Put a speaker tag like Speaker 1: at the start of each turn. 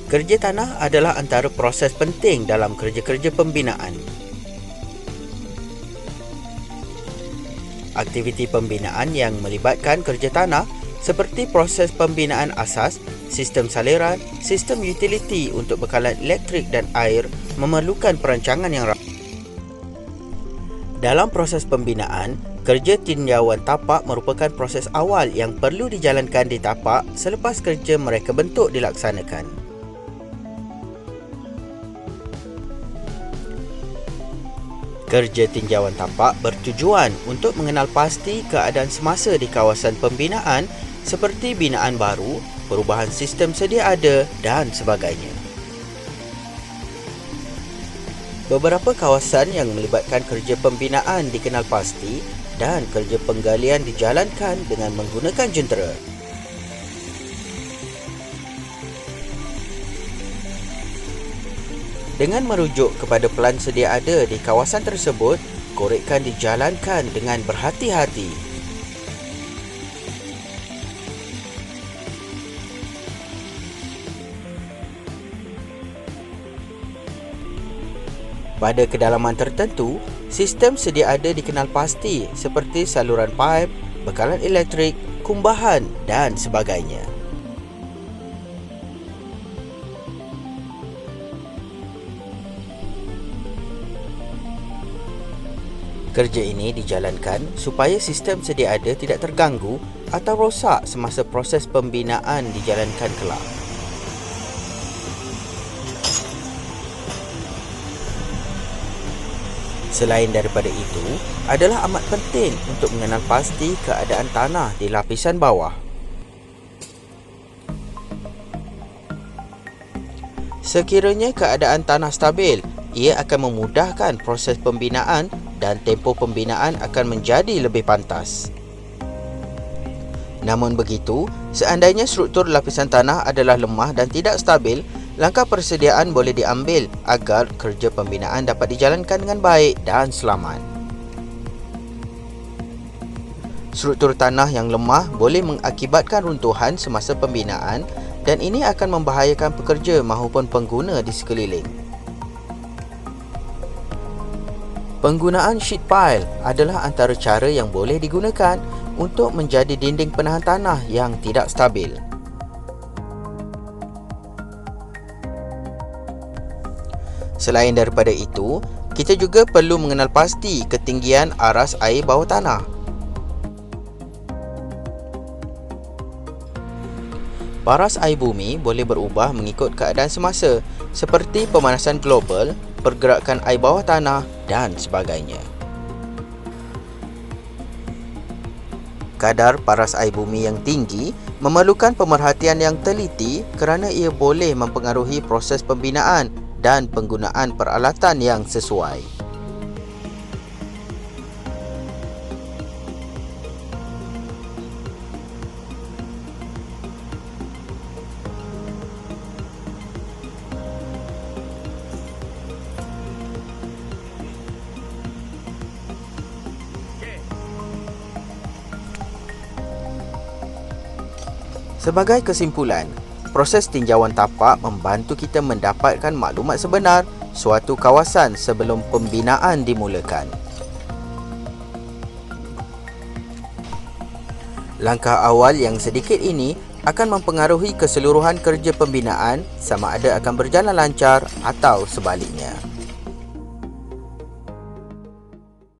Speaker 1: Kerja tanah adalah antara proses penting dalam kerja-kerja pembinaan. Aktiviti pembinaan yang melibatkan kerja tanah seperti proses pembinaan asas, sistem saliran, sistem utiliti untuk bekalan elektrik dan air memerlukan perancangan yang rapi. Dalam proses pembinaan, kerja tinjauan tapak merupakan proses awal yang perlu dijalankan di tapak selepas kerja mereka bentuk dilaksanakan. Kerja tinjauan tapak bertujuan untuk mengenal pasti keadaan semasa di kawasan pembinaan seperti binaan baru, perubahan sistem sedia ada dan sebagainya. Beberapa kawasan yang melibatkan kerja pembinaan dikenal pasti dan kerja penggalian dijalankan dengan menggunakan jentera. Dengan merujuk kepada pelan sedia ada di kawasan tersebut, korekan dijalankan dengan berhati-hati. Pada kedalaman tertentu, sistem sedia ada dikenal pasti seperti saluran paip, bekalan elektrik, kumbahan dan sebagainya. Kerja ini dijalankan supaya sistem sedia ada tidak terganggu atau rosak semasa proses pembinaan dijalankan kelak. Selain daripada itu, adalah amat penting untuk mengenal pasti keadaan tanah di lapisan bawah. Sekiranya keadaan tanah stabil, ia akan memudahkan proses pembinaan dan tempoh pembinaan akan menjadi lebih pantas. Namun begitu, seandainya struktur lapisan tanah adalah lemah dan tidak stabil, langkah persediaan boleh diambil agar kerja pembinaan dapat dijalankan dengan baik dan selamat. Struktur tanah yang lemah boleh mengakibatkan runtuhan semasa pembinaan dan ini akan membahayakan pekerja maupun pengguna di sekeliling. Penggunaan sheet pile adalah antara cara yang boleh digunakan untuk menjadi dinding penahan tanah yang tidak stabil. Selain daripada itu, kita juga perlu mengenal pasti ketinggian aras air bawah tanah. Paras air bumi boleh berubah mengikut keadaan semasa, seperti pemanasan global, pergerakan air bawah tanah dan sebagainya. Kadar paras air bumi yang tinggi memerlukan pemerhatian yang teliti kerana ia boleh mempengaruhi proses pembinaan dan penggunaan peralatan yang sesuai. Sebagai kesimpulan, proses tinjauan tapak membantu kita mendapatkan maklumat sebenar suatu kawasan sebelum pembinaan dimulakan. Langkah awal yang sedikit ini akan mempengaruhi keseluruhan kerja pembinaan sama ada akan berjalan lancar atau sebaliknya.